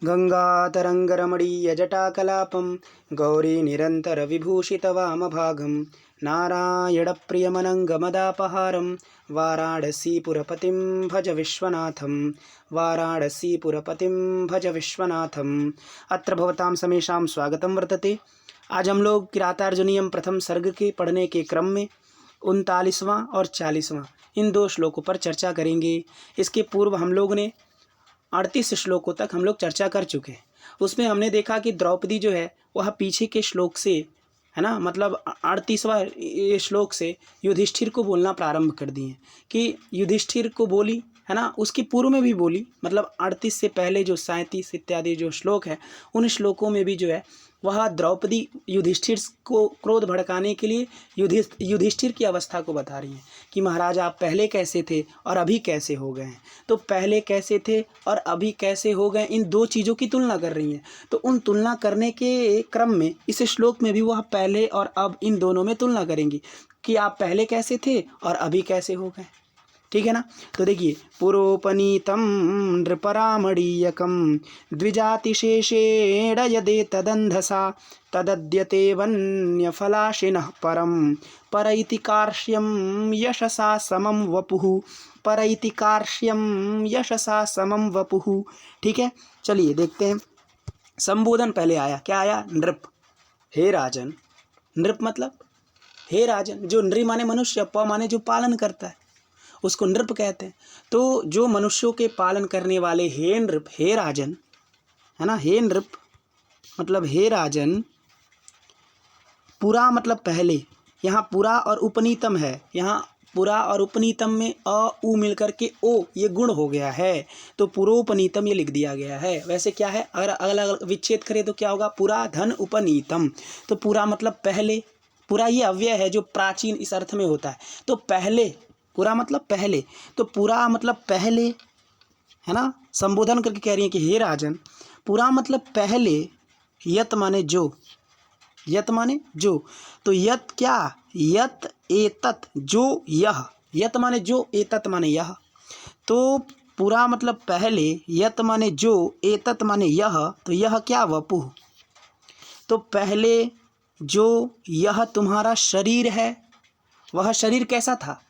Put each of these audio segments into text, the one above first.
गङ्गातरङ्गरमणीयजटाकलापं गौरीनिरन्तरविभूषितवामभागं नारायणप्रियमनङ्गमदापहारं वाराणसीपुरपतिं भज विश्वनाथं वाराणसीपुरपतिं भज विश्वनाथम्। अत्र भवतां समेषां स्वागतं वर्तते। आज हम लोग किरातार्जुनीयम प्रथम सर्ग के पढ़ने के क्रम में 39वां और 40वां इन दो श्लोकों पर चर्चा करेंगे। इसके पूर्व हम लोग ने 38 श्लोकों तक हम लोग चर्चा कर चुके हैं। उसमें हमने देखा कि द्रौपदी जो है वह पीछे के श्लोक से है ना, मतलब 38वां श्लोक से युधिष्ठिर को बोलना प्रारंभ कर दिए कि युधिष्ठिर को बोली है ना, उसके पूर्व में भी बोली, मतलब 38 से पहले जो 37 इत्यादि जो श्लोक है उन श्लोकों में भी जो है वह द्रौपदी युधिष्ठिर को क्रोध भड़काने के लिए युधिष्ठिर की अवस्था को बता रही हैं कि महाराज आप पहले कैसे थे और अभी कैसे हो गए हैं। तो पहले कैसे थे और अभी कैसे हो गए, इन दो चीज़ों की तुलना कर रही हैं। तो उन तुलना करने के क्रम में इस श्लोक में भी वह पहले और अब इन दोनों में तुलना करेंगी कि आप पहले कैसे थे और अभी कैसे हो गए। ठीक है ना। तो देखिए, पुरोपनीतं नृपरामणीयकं द्विजातिशेषेण यदे तदंधसा तदद्यते वन्यफलाशिनः परं पर इति कार्ष्यं यशसा समं वपुः पर इति कार्ष्यं यशसा समं वपुः। ठीक है, चलिए देखते हैं। संबोधन पहले आया, क्या आया? नृप, हे राजन। नृप मतलब हे राजन, जो नृ माने मनुष्य, प माने जो पालन करता है, उसको नृप कहते हैं। तो जो मनुष्यों के पालन करने वाले हे नृप, हे राजन, है ना, हे नृप मतलब हे राजन। पुरा मतलब पहले, यहाँ पुरा और उपनीतम है, यहाँ पुरा और उपनीतम में अ उ मिलकर के ओ ये गुण हो गया है, तो पुरोपनीतम ये लिख दिया गया है। वैसे क्या है, अगर अलग अलग विच्छेद करें तो क्या होगा? पुरा धन उपनीतम। तो पुरा मतलब पहले, पुरा ये अव्यय है जो प्राचीन इस अर्थ में होता है। तो पहले, पुरा मतलब पहले, तो पुरा मतलब पहले, है ना। संबोधन करके कह रही है कि हे राजन, पुरा मतलब पहले, यत माने जो, यत माने जो, तो यत क्या? यत एतत जो यह, यत माने जो, एतत माने यह। तो पुरा मतलब पहले, यत माने जो, एतत माने यह, तो यह क्या? वपुः। तो पहले जो यह तुम्हारा शरीर है, वह शरीर कैसा था?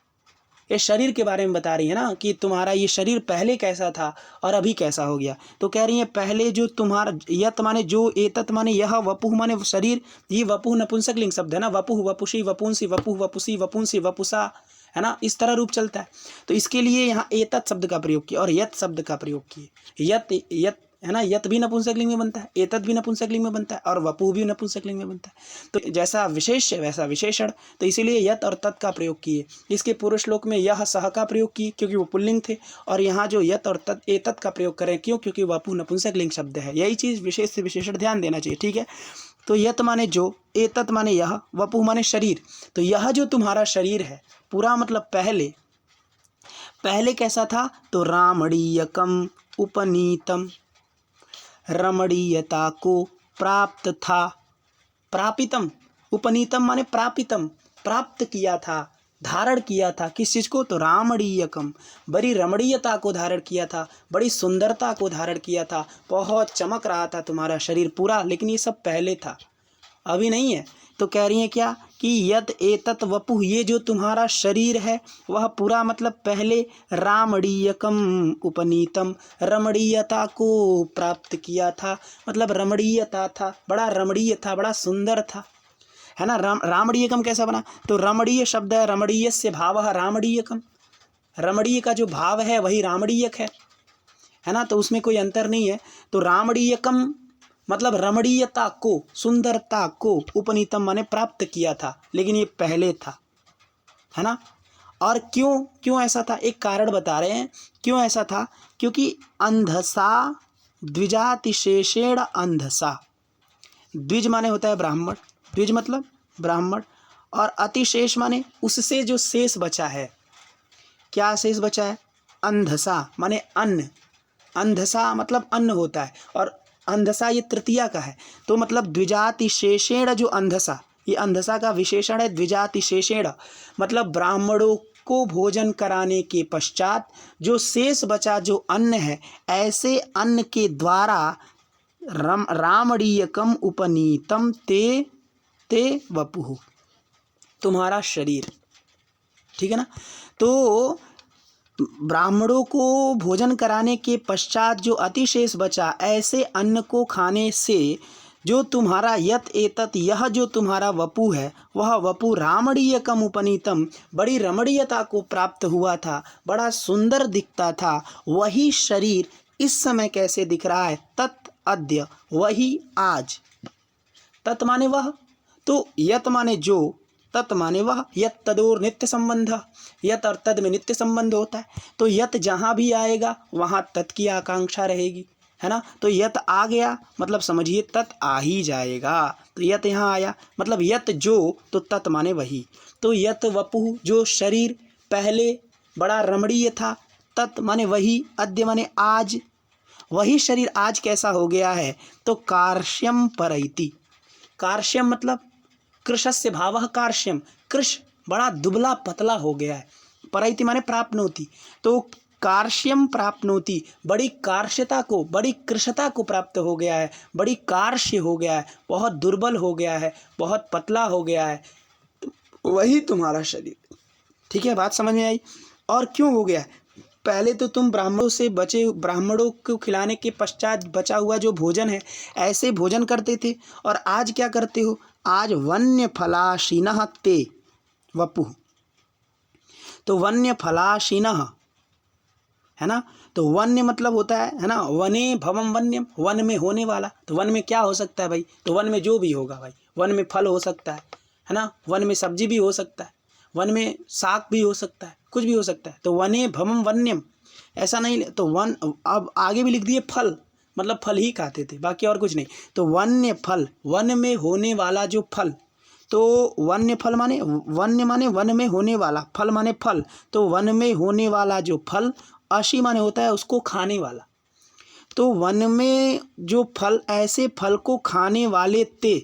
ये शरीर के बारे में बता रही है ना कि तुम्हारा ये शरीर पहले कैसा था और अभी कैसा हो गया। तो कह रही है पहले जो तुम्हारा, यत माने जो, एतत माने यह, वपुः माने शरीर। ये वपुः नपुंसक लिंग शब्द है ना, वपुः वपुषी वपुंसी वपुः वपुषी वपुंसी वपुषा, है ना, इस तरह रूप चलता है। तो इसके लिए यहाँ एतत शब्द का प्रयोग किया और यत शब्द का प्रयोग किए। यत यत है ना, यत भी नपुंसक लिंग में बनता है, एतत भी नपुंसक लिंग में बनता है और वपुः भी नपुंसक लिंग में बनता है। तो जैसा विशेष वैसा विशेषण, तो इसीलिए यत और तत् का प्रयोग किए। इसके पूर्व श्लोक में यह सह का प्रयोग किए क्योंकि वो पुल्लिंग थे, और यहाँ जो यत और तत् एतत का प्रयोग करें क्यों? क्योंकि वपुः नपुंसक लिंग शब्द है। यही चीज़ विशेष से विशेषण ध्यान देना चाहिए। ठीक है, तो यत माने जो, एतत माने यह, वपुः माने शरीर। तो यह जो तुम्हारा शरीर है, पूरा मतलब पहले, पहले कैसा था? तो रामणीयकम उपनीतम, रमणीयता को प्राप्त था, प्रापितम, उपनीतम माने प्रापितम, प्राप्त किया था, धारण किया था। किस चीज़ को? तो रामणीयकम, बड़ी रमणीयता को धारण किया था, बड़ी सुंदरता को धारण किया था, बहुत चमक रहा था तुम्हारा शरीर पूरा। लेकिन ये सब पहले था, अभी नहीं है। तो कह रही हैं क्या कि यत एतत वपुः, ये जो तुम्हारा शरीर है वह पूरा मतलब पहले रामणीयकम उपनीतम, रमणीयता को प्राप्त किया था, मतलब रमणीयता था, बड़ा रमणीय था, बड़ा सुंदर था, है ना। रामणीयकम कैसा बना? तो रमणीय शब्द है, रमणीय से भावः रामणीयकम, रमणीय का जो भाव है वही रामणीयक है ना, तो उसमें कोई अंतर नहीं है। तो रामणीयकम मतलब रमणीयता को, सुंदरता को, उपनीतम माने प्राप्त किया था, लेकिन ये पहले था, है ना। और क्यों ऐसा था? एक कारण बता रहे हैं क्यों ऐसा था। क्योंकि अंधसा द्विजातिशेषेण अंधसा, द्विज माने होता है ब्राह्मण, द्विज मतलब ब्राह्मण, और अतिशेष माने उससे जो शेष बचा है। क्या शेष बचा है? अंधसा माने अन्न, अंधसा मतलब अन्न होता है, और अंधसा ये तृतीया का है। तो मतलब द्विजातिशेषेण जो अंधसा, ये अंधसा का विशेषण है। द्विजातिशेषेण मतलब ब्राह्मणों को भोजन कराने के पश्चात जो शेष बचा जो अन्न है, ऐसे अन्न के द्वारा रामणीयकम उपनीतम ते ते वपुः, तुम्हारा शरीर, ठीक है ना। तो ब्राह्मणों को भोजन कराने के पश्चात जो अतिशेष बचा, ऐसे अन्न को खाने से जो तुम्हारा यत एतत, यह जो तुम्हारा वपु है, वह वपु रामणीयकम उपनीतम, बड़ी रमणीयता को प्राप्त हुआ था, बड़ा सुंदर दिखता था, वही शरीर इस समय कैसे दिख रहा है, तत् अद्य, वही आज। तत् माने वह, तो यत माने जो, तत् माने वह, यत तदोर नित्य संबंध, यत और तद में नित्य संबंध होता है। तो यत जहाँ भी आएगा वहाँ तत् की आकांक्षा रहेगी, है ना। तो यत आ गया मतलब समझिए तत् आ ही जाएगा। तो यत यहाँ आया मतलब यत जो, तो तत् माने वही। तो यत वपु, जो शरीर पहले बड़ा रमणीय था, तत् माने वही, अद्य माने आज, वही शरीर आज कैसा हो गया है, तो कार्श्यम परैति। कार्श्यम मतलब कृशस्य भावः कार्श्यम, कृश बड़ा दुबला पतला हो गया है, परैति माने प्राप्नोति, तो कार्श्यम प्राप्नोति, बड़ी कार्श्यता को, बड़ी कृशता को प्राप्त हो गया है, बड़ी कार्श्य हो गया है, बहुत दुर्बल हो गया है, बहुत पतला हो गया है, तो वही तुम्हारा शरीर, ठीक है। बात समझ में आई। और क्यों हो गया, पहले तो तुम ब्राह्मणों से बचे, ब्राह्मणों को खिलाने के पश्चात बचा हुआ जो भोजन है ऐसे भोजन करते थे, और आज क्या करते हो, आज वन्य फलाशीनः ते वपुः। तो वन्य फलाशीनः, है ना। तो वन्य मतलब होता है ना, वने भवम वन्यम, वन में होने वाला। तो वन में क्या हो सकता है भाई, तो वन में जो भी होगा भाई, वन में फल हो सकता है ना, वन में सब्जी भी हो सकता है, वन में साग भी हो सकता है, कुछ भी हो सकता है। तो वने भवम वन्यम, ऐसा नहीं, तो वन, अब आगे भी लिख दिए फल, मतलब फल ही खाते थे, बाकी और कुछ नहीं। तो वन्य फल, वन में होने वाला जो फल, तो वन्य फल माने, वन्य माने वन में होने वाला, फल माने फल, तो वन में होने वाला जो फल, अशी माने होता है उसको खाने वाला। तो वन में जो फल, ऐसे फल को खाने वाले ते,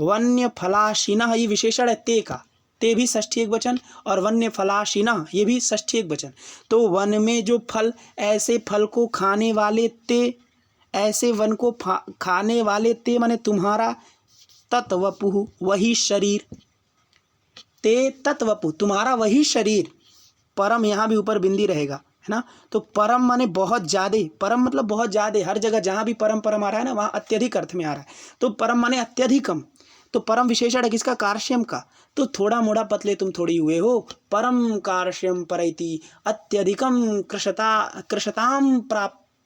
वन्य फलाशीनः, ये विशेषण है ते का, ते भी षष्ठी एक वचन, और वन्य फलाशीनः ये भी षष्ठी एक वचन। तो वन में जो फल, ऐसे फल को खाने वाले ते, ऐसे वन को खाने वाले ते माने तुम्हारा, तत्वपुः वही शरीर, ते तत्वपु तुम्हारा वही शरीर, परम यहाँ भी ऊपर बिंदी रहेगा, है ना। तो परम माने बहुत ज़्यादा, परम मतलब बहुत ज़्यादा, हर जगह जहाँ भी परम परम आ रहा है ना, वहाँ अत्यधिक अर्थ में आ रहा है। तो परम माने अत्यधिकम, तो परम विशेषण है किसका, कार्श्यम का। तो थोड़ा मोड़ा पतले तुम थोड़ी हुए हो, परम कार्श्यम परैति, अत्यधिकम कृशताम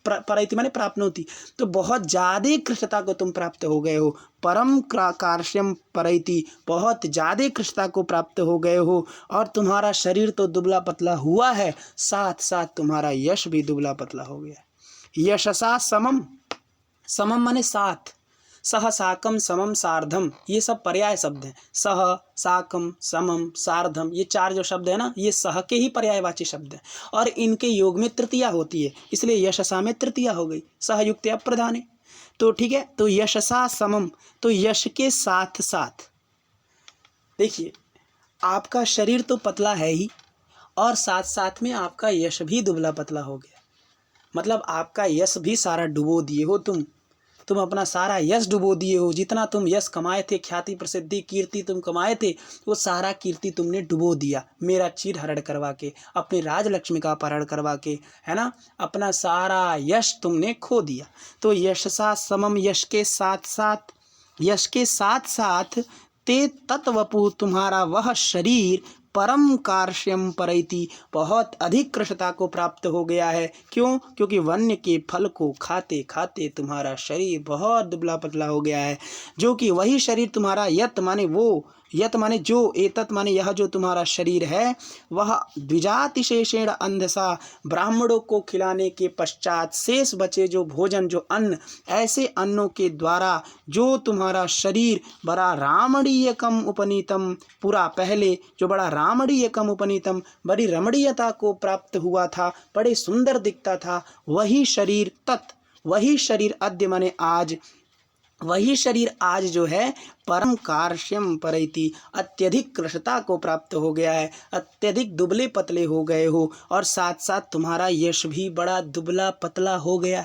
परैति माने प्राप्नोति, तो बहुत ज़्यादा कृशता को तुम प्राप्त हो गए हो, परम कार्श्यम परैति, बहुत ज़्यादा कृशता को प्राप्त हो गए हो। और तुम्हारा शरीर तो दुबला पतला हुआ है, साथ साथ तुम्हारा यश भी दुबला पतला हो गया है। यशसा समम, समम माने साथ, सह साकम समम सार्धम, ये सब पर्याय शब्द हैं। सह साकम समम सार्धम, ये चार जो शब्द है ना, ये सह के ही पर्यायवाची शब्द हैं, और इनके योग में तृतीया होती है, इसलिए यशसा में तृतीया हो गई, सहयुक्त अप्रधाने। तो ठीक है, तो यशसा समम, तो यश के साथ साथ, देखिए आपका शरीर तो पतला है ही, और साथ साथ में आपका यश भी दुबला पतला हो गया, मतलब आपका यश भी सारा डुबो दिए हो तुम अपना सारा यश डुबो दिए हो। जितना तुम यश कमाए थे, ख्याति प्रसिद्धि कीर्ति तुम कमाए थे, वो सारा कीर्ति तुमने डुबो दिया, मेरा चीर हरण करवा के, अपनी राजलक्ष्मी का अपहरण करवा के, है ना, अपना सारा यश तुमने खो दिया। तो यशसा समम, यश के साथ साथ, यश के साथ साथ, ते तत्वपु तुम्हारा वह शरीर, परम कार्श्यम परैति, बहुत अधिक कृशता को प्राप्त हो गया है। क्यों, क्योंकि वन्य के फल को खाते खाते तुम्हारा शरीर बहुत दुबला पतला हो गया है, जो कि वही शरीर तुम्हारा, यत माने वो, यत माने जो, एतत माने यह जो तुम्हारा शरीर है, वह द्विजातिशेषेण अंधसा, ब्राह्मणों को खिलाने के पश्चात शेष बचे जो भोजन, जो अन्न, ऐसे अन्नों के द्वारा जो तुम्हारा शरीर बड़ा रामणीयकम उपनीतम, पूरा पहले जो बड़ा रामणीयकम उपनीतम, बड़ी रमणीयता को प्राप्त हुआ था, बड़े सुंदर दिखता था, वही शरीर, तत् वही शरीर, अद्य माने आज, वही शरीर आज जो है, परम कार्श्यम परैति, अत्यधिक कृशता को प्राप्त हो गया है, अत्यधिक दुबले पतले हो गए हो, और साथ साथ तुम्हारा यश भी बड़ा दुबला पतला हो गया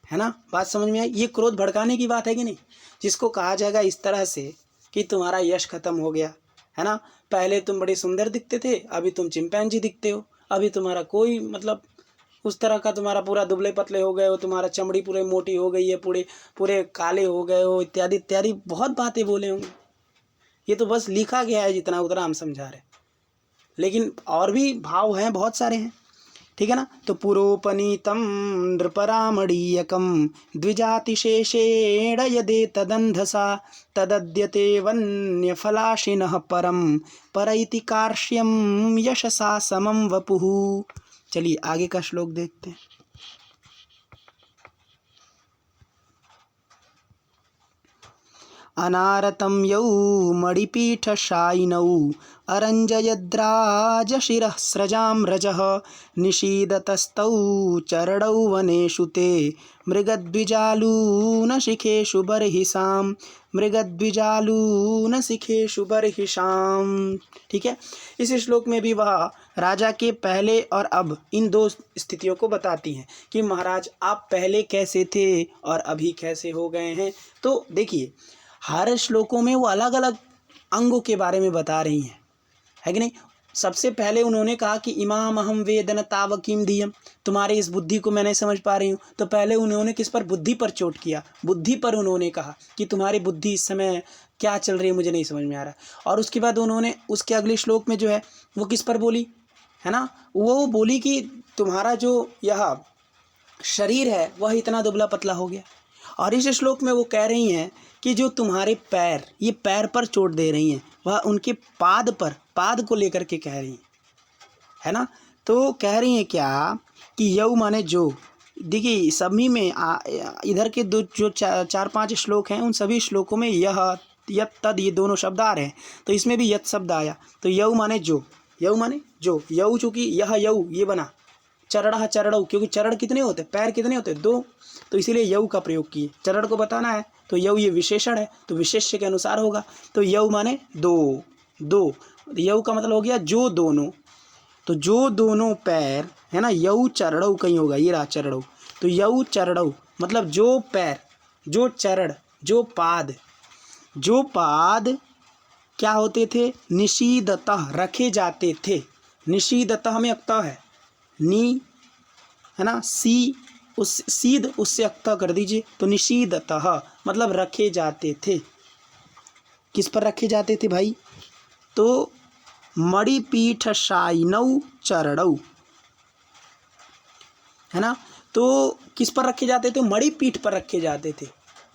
है है ना। बात समझ में आई। ये क्रोध भड़काने की बात है कि नहीं, जिसको कहा जाएगा इस तरह से कि तुम्हारा यश खत्म हो गया, है ना। पहले तुम बड़े सुंदर दिखते थे, अभी तुम चिंपैंजी दिखते हो, अभी तुम्हारा कोई मतलब उस तरह का, तुम्हारा पूरा दुबले पतले हो गए हो, तुम्हारा चमड़ी पूरे मोटी हो गई है, पूरे पूरे काले हो गए हो, इत्यादि इत्यादि बहुत बातें बोले होंगे। ये तो बस लिखा गया है, जितना उतना हम समझा रहे, लेकिन और भी भाव हैं, बहुत सारे हैं, ठीक है ना। तो पुरोपनीतम नृपरामणीयकम द्विजातिशेषेण यदे तदंधसा तदद्यते वन्यफलाशिनः परम परैति कार्ष्यम यशसा समम वपुः। चलिए आगे का श्लोक देखते हैं। अनारतं यौ मणिपीठशायिनौ अरञ्जयद्राजशिरः स्रजां रजः निषीदतस्तौ चरणौ वनेषु ते मृगद्विजालूनशिखेषु बर्हिषां मृगद्विजालूनशिखेषु बर्हिषां। ठीक है, इस श्लोक में भी वह राजा के पहले और अब इन दो स्थितियों को बताती हैं कि महाराज आप पहले कैसे थे और अभी कैसे हो गए हैं। तो देखिए हर श्लोकों में वो अलग अलग अंगों के बारे में बता रही हैं, है कि नहीं। सबसे पहले उन्होंने कहा कि इमाम अहम वेदन ताव किम धियम, तुम्हारी इस बुद्धि को मैं नहीं समझ पा रही हूँ। तो पहले उन्होंने किस पर, बुद्धि पर चोट किया, बुद्धि पर उन्होंने कहा कि तुम्हारी बुद्धि इस समय क्या चल रही है मुझे नहीं समझ में आ रहा। और उसके बाद उन्होंने उसके अगले श्लोक में जो है वो किस पर बोली, है ना, वो बोली कि तुम्हारा जो यह शरीर है वह इतना दुबला पतला हो गया। और इस श्लोक में वो कह रही हैं कि जो तुम्हारे पैर, ये पैर पर चोट दे रही हैं, वह उनके पाद पर, पाद को लेकर के कह रही हैं, है ना। तो कह रही हैं क्या कि यौ माने जो, देखिए सभी में इधर के दो जो चार पांच श्लोक हैं उन सभी श्लोकों में यह यत तद ये दोनों शब्द आ रहे हैं। तो इसमें भी यत शब्द आया। तो यौ माने जो, यौ माने जो, यौ चूँकि यह यौ ये बना चरणः चरणौ, क्योंकि चरण कितने होते, पैर कितने होते, दो, तो इसीलिए यौ का प्रयोग किए। चरण को बताना है तो यौ ये विशेषण है तो विशेष्य के अनुसार होगा। तो यौ माने दो, दो, यौ का मतलब हो गया जो दोनों, तो जो दोनों पैर, है ना। यौ चरणौ कहीं होगा, ये रहा चरणौ, तो यौ चरणौ मतलब जो पैर, जो चरण, जो पाद, जो पाद क्या होते थे, निषीदतः रखे जाते थे। निषीदतः में अक्ता है, नी है ना, सी उस सीध उससे अक्ता कर दीजिए, तो निषीदतः मतलब रखे जाते थे। किस पर रखे जाते थे भाई, तो मणिपीठशायिनौ चरणौ, है ना। तो किस पर रखे जाते थे, मणिपीठ पर रखे जाते थे।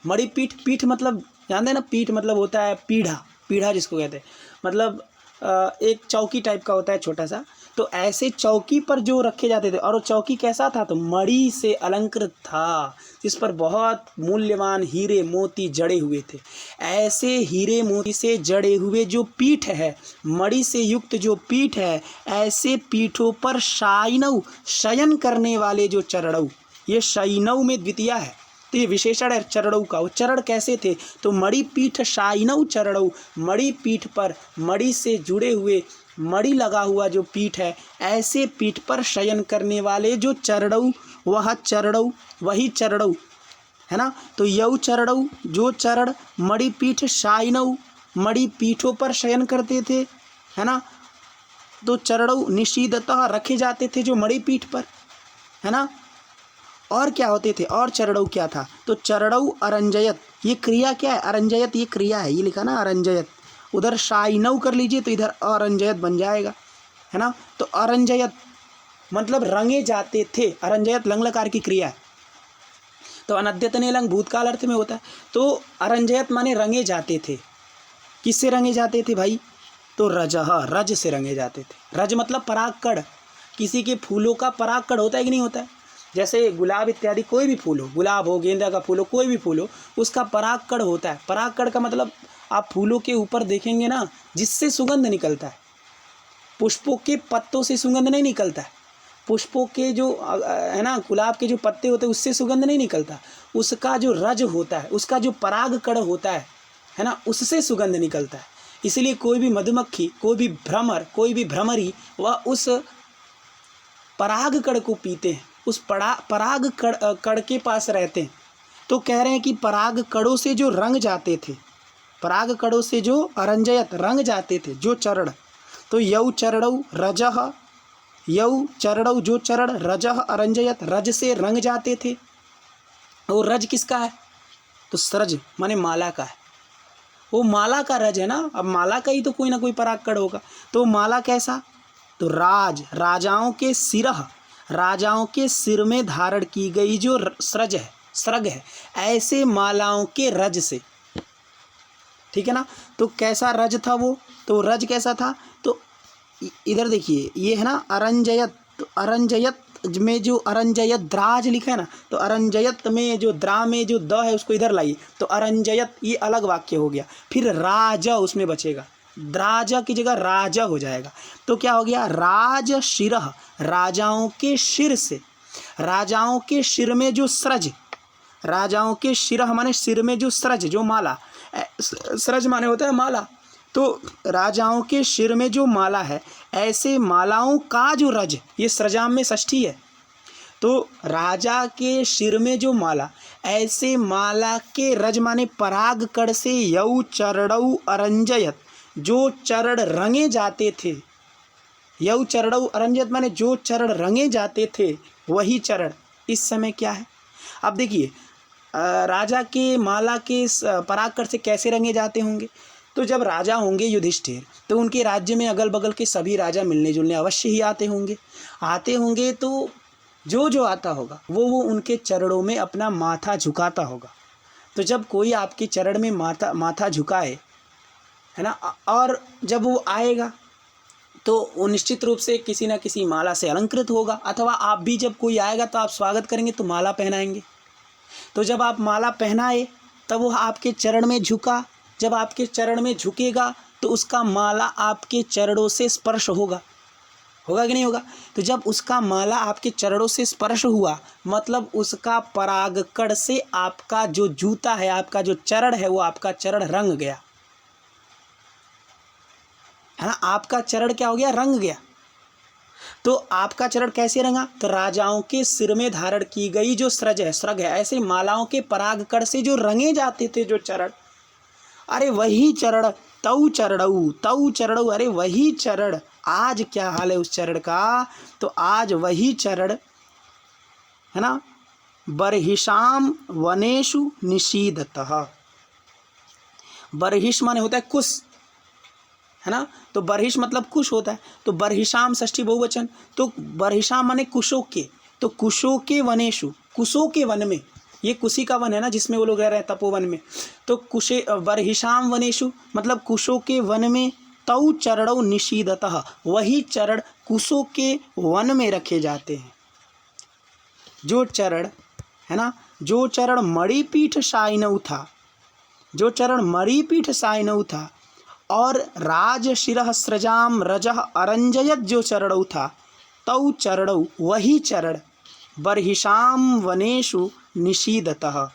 मणिपीठ, पीठ मतलब जानते हैं ना, पीठ मतलब होता है पीढ़ा, पीढ़ा जिसको कहते हैं, मतलब एक चौकी टाइप का होता है छोटा सा। तो ऐसे चौकी पर जो रखे जाते थे, और वो चौकी कैसा था, तो मणि से अलंकृत था, जिस पर बहुत मूल्यवान हीरे मोती जड़े हुए थे। ऐसे हीरे मोती से जड़े हुए जो पीठ है, मणि से युक्त जो पीठ है, ऐसे पीठों पर शायिनौ शयन करने वाले जो चरणौ, ये शयिनौ में द्वितीया है, तो ये विशेषण है चरणौ का। वो चरण कैसे थे, तो मणिपीठ शायिनौ चरणौ, मणिपीठ पर मणि से जुड़े हुए, मणि लगा हुआ जो पीठ है, ऐसे पीठ पर शयन करने वाले जो चरणौ, वह चरणौ, वही चरणौ, है ना। तो यौ चरणौ जो चरण, मणिपीठ शायिनौ मणिपीठों पर शयन करते थे, है ना। तो चरणौ निषीदतः रखे जाते थे जो मणिपीठ पर, है ना। और क्या होते थे, और चरणौ क्या था, तो चरणौ अरंजयत, ये क्रिया क्या है, अरंजयत ये क्रिया है, ये लिखा ना अरंजयत, उधर शायिनौ कर लीजिए तो इधर अरंजयत बन जाएगा, है ना। तो अरंजयत मतलब रंगे जाते थे, अरंजयत लंग लकार की क्रिया है, तो अनद्यतने लंग भूतकाल अर्थ में होता है। तो अरंजयत माने रंगे जाते थे। किससे रंगे जाते थे भाई, तो रजह, रज से रंगे जाते थे। रज मतलब परागकण, किसी के फूलों का परागकण होता है कि नहीं होता है, जैसे गुलाब इत्यादि कोई भी फूल हो, गुलाब हो, गेंदा का फूल हो, कोई भी फूल हो, उसका परागकण होता है। परागकण का मतलब आप फूलों के ऊपर देखेंगे ना, जिससे सुगंध निकलता है, पुष्पों के पत्तों से सुगंध नहीं निकलता है, पुष्पों के जो है ना, गुलाब के जो पत्ते होते हैं उससे सुगंध नहीं निकलता, उसका जो रज होता है, उसका जो परागकण होता है ना, उससे सुगंध निकलता है। इसलिए कोई भी मधुमक्खी, कोई भी भ्रमर, कोई भी भ्रमरी, वह उस परागकण को पीते हैं, उस पराग कण के पास रहते हैं। तो कह रहे हैं कि पराग कणों से जो रंग जाते थे, पराग कणों से जो अरंजयत रंग जाते थे, जो चरण, तो यौ चरणौ रजः, यौ चरणौ जो चरण, रजः अरंजयत रज से रंग जाते थे। और रज किसका है? तो सरज माने माला का है, वो माला का रज है ना। अब माला का ही तो कोई ना कोई पराग कण होगा। तो माला कैसा? तो राजाओं के सिरह, राजाओं के सिर में धारण की गई जो सरज है, सरग है, ऐसे मालाओं के रज से, ठीक है ना। तो कैसा रज था वो? तो रज कैसा था? तो इधर देखिए, ये है ना अरंजयत, तो अरंजयत में जो अरंजयत द्राज लिखा है ना, तो अरंजयत में जो द्रा में जो द है उसको इधर लाइए, तो अरंजयत ये अलग वाक्य हो गया। फिर राज उसमें बचेगा, द्राजा की जगह राजा हो जाएगा। तो क्या हो गया? राज शिरह, राजाओं के शिर से, राजाओं के शिर में जो सरज, राजाओं के शिरह माने सिर में जो सरज, जो माला, सरज माने होता है माला। तो राजाओं के सिर में जो माला है, ऐसे मालाओं का जो रज, ये सृजाम में षष्ठी है। तो राजा के सिर में जो माला, ऐसे माला के रज माने पराग कण से यौ चरणौ अरंजयत, जो चरण रंगे जाते थे। यौ चरणौ अरंजयत माने जो चरण रंगे जाते थे, वही चरण इस समय क्या है? अब देखिए, राजा के माला के पराग कण से कैसे रंगे जाते होंगे? तो जब राजा होंगे युधिष्ठिर, तो उनके राज्य में अगल बगल के सभी राजा मिलने जुलने अवश्य ही आते होंगे। तो जो जो आता होगा वो उनके चरणों में अपना माथा झुकाता होगा। तो जब कोई आपके चरण में माथा झुकाए, है ना, और जब वो आएगा तो वो निश्चित रूप से किसी न किसी माला से अलंकृत होगा, अथवा आप भी जब कोई आएगा तो आप स्वागत करेंगे तो माला पहनाएंगे। तो जब आप माला पहनाए तब वो आपके चरण में झुका, जब आपके चरण में झुकेगा तो उसका माला आपके चरणों से स्पर्श होगा कि नहीं होगा? तो जब उसका माला आपके चरणों से स्पर्श हुआ, मतलब उसका पराग कण से आपका जो जूता है, आपका जो चरण है, वो आपका चरण रंग गया, है ना। आपका चरण क्या हो गया? रंग गया। तो आपका चरण कैसे रंगा? तो राजाओं के सिर में धारण की गई जो सरग है, ऐसे मालाओं के पराग कण से जो रंगे जाते थे जो चरण, अरे वही चरण, तौ चरणौ, अरे वही चरण, आज क्या हाल है उस चरण का? तो आज वही चरण, है ना, बर्हिषाम वनेषु निषीदतः। बर्हिष माने होता है कुश, है ना। तो बर्हिष मतलब कुश होता है। तो बर्हिषाम षष्ठी बहुवचन, तो बर्हिषाम माने कुशों के, तो कुशों के वनेषु, कुशों के वन में, ये कुशी का वन है ना जिसमें वो लोग रह रहे हैं, तपोवन में। तो कुशे बर्हिषाम वनेषु मतलब कुशों के वन में, तौ चरणौ निषीदतः, वही चरण कुशों के वन में रखे जाते हैं। जो चरण, है ना, जो चरण मणिपीठ साइनौ था, जो चरण मणिपीठ साइनौ था, और राज शिरः सृजाम रजः अरंजयत जो चरणौ था, तौ चरणौ वही चरण बर्हिषाम वनेषु निषीदतः,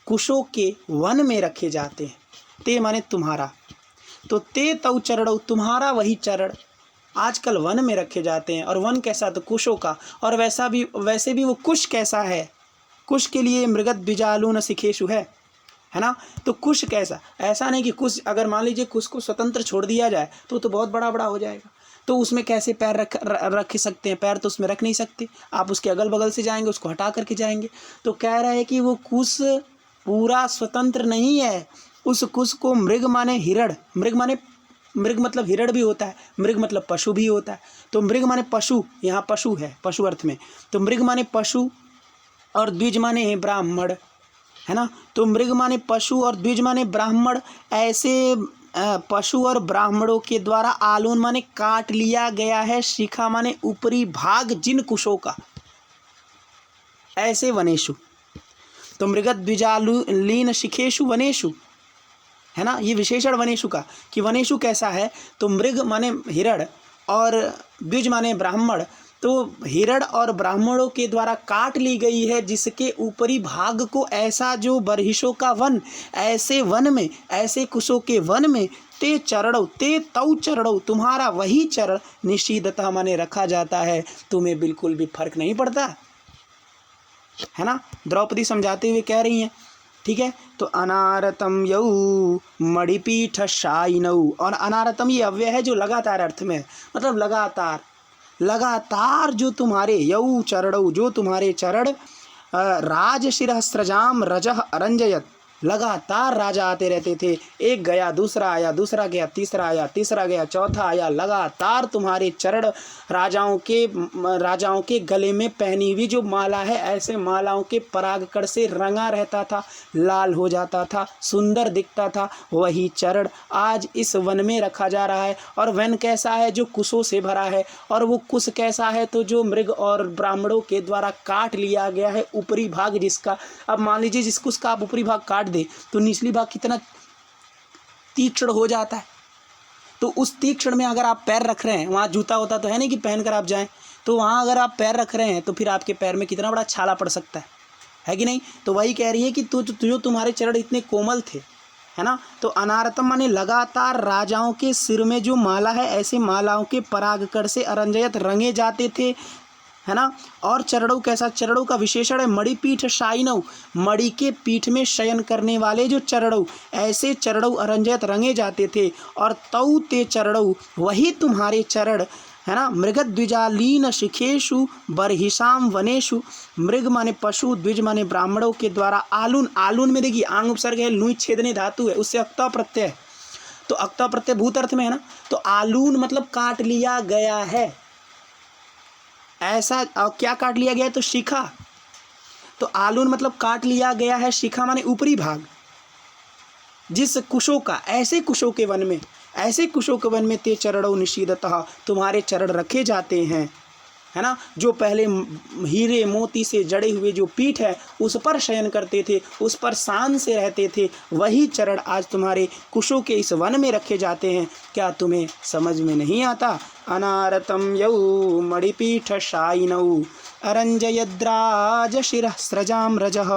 कुशों के वन में रखे जाते हैं। ते माने तुम्हारा, तो ते तौ चरणौ तुम्हारा वही चरण आजकल वन में रखे जाते हैं। और वन कैसा? तो कुशों का। और वैसे भी वो कुश कैसा है? कुश के लिए मृगत द्विजालून शिखेषु है ना। तो कुश कैसा? ऐसा नहीं कि कुश, अगर मान लीजिए कुश को स्वतंत्र छोड़ दिया जाए तो बहुत बड़ा हो जाएगा। तो उसमें कैसे पैर रख सकते हैं? पैर तो उसमें रख नहीं सकते, आप उसके अगल बगल से जाएंगे, उसको हटा करके जाएंगे। तो कह रहा है कि वो कुश पूरा स्वतंत्र नहीं है। उस कुश को मृग माने हिरण, मृग मतलब हिरण भी होता है, मृग मतलब पशु भी होता है। तो मृग माने पशु, यहाँ पशु है, पशु अर्थ में। तो मृग माने पशु और द्विज माने है ब्राह्मण, है ना। तो मृग माने पशु और द्विज माने ब्राह्मण। ऐसे पशु और ब्राह्मणों के द्वारा आलून माने काट लिया गया है, शिखा माने ऊपरी भाग जिन कुशों का, ऐसे वनेषु। तो मृगत द्विजालीन शिखेषु वनेषु, है ना, ये विशेषण वनेषु का कि वनेषु कैसा है? तो मृग माने हिरण और द्विज माने ब्राह्मण। तो हिरण और ब्राह्मणों के द्वारा काट ली गई है जिसके ऊपरी भाग को, ऐसा जो बर्हिषों का वन, ऐसे वन में, ऐसे कुशों के वन में, ते चरणौ, ते तौ चरणौ तुम्हारा वही चरण निषीदतः माने रखा जाता है। तुम्हें बिल्कुल भी फर्क नहीं पड़ता, है ना। द्रौपदी समझाते हुए कह रही हैं, ठीक है। तो अनारतम यौ मणिपीठ शायिनौ, और अनारतम ये अव्यय है जो लगातार अर्थ में है, मतलब लगातार, लगातार जो तुम्हारे यौ चरणौ, जो तुम्हारे चरण राजशिरः स्रजाम रजः अरंजयत, लगातार राजा आते रहते थे, एक गया दूसरा आया, दूसरा गया तीसरा आया, तीसरा गया चौथा आया, लगातार तुम्हारे चरण राजाओं के गले में पहनी हुई जो माला है, ऐसे मालाओं के परागकण से रंगा रहता था, लाल हो जाता था, सुंदर दिखता था। वही चरण आज इस वन में रखा जा रहा है। और वन कैसा है? जो कुशों से भरा है। और वो कुश कैसा है? तो जो मृग और ब्राह्मणों के द्वारा काट लिया गया है ऊपरी भाग जिसका। अब मान लीजिए जिस कुश का आप ऊपरी भाग काट दे तो निचली भाग कितना तीक्ष्ण हो जाता है। तो उस तीक्ष्ण में अगर आप पैर रख रहे हैं, वहाँ जूता होता तो है नहीं कि पहनकर आप जाएं, तो वहाँ अगर आप पैर रख रहे हैं तो फिर आपके पैर में कितना बड़ा छाला पड़ सकता है कि नहीं। तो वही कह रही है कि जो तुम्हारे चरण इतने कोमल थे, है ना। तो अनारतम माने लगातार राजाओं के सिर में जो माला है, ऐसे मालाओं के परागकण से अरंजयत रंगे जाते थे, है ना। और चरणों कैसा? चरणों का विशेषण है मणिपीठ शायिनौ, मणि के पीठ में शयन करने वाले जो चरणों, ऐसे चरणों अरंजयत रंगे जाते थे। और तौ ते चरणों, वही तुम्हारे चरण, है ना। मृगद्विजालीन शिखेषु बर्हिषाम वनेषु, मृग माने पशु, द्विज माने ब्राह्मणों के द्वारा आलून, आलून में देखिए आंग उपसर्ग है, लुई छेदने धातु है, उससे अक्ता प्रत्यय है, तो अक्ता प्रत्यय भूत अर्थ में है ना। तो आलून मतलब काट लिया गया है, ऐसा। क्या काट लिया गया है? तो शिखा। तो आलून मतलब काट लिया गया है, शिखा माने ऊपरी भाग, जिस कुशों का, ऐसे कुशों के वन में, ऐसे कुशों के वन में ते चरणों निषीदतः, तुम्हारे चरण रखे जाते हैं, है ना। जो पहले हीरे मोती से जड़े हुए जो पीठ है उस पर शयन करते थे, उस पर शान से रहते थे, वही चरण आज तुम्हारे कुशों के इस वन में रखे जाते हैं। क्या तुम्हें समझ में नहीं आता? अनारतम यौ मणिपीठ शायिनौ अरंजयद्राज शिरः स्रजाम रजः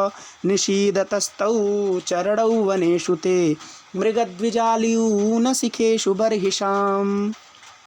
निषीदतस्तौ चरणौ वनेषु ते मृगद्विजाल्यून शिखेषु बर्हिषाम।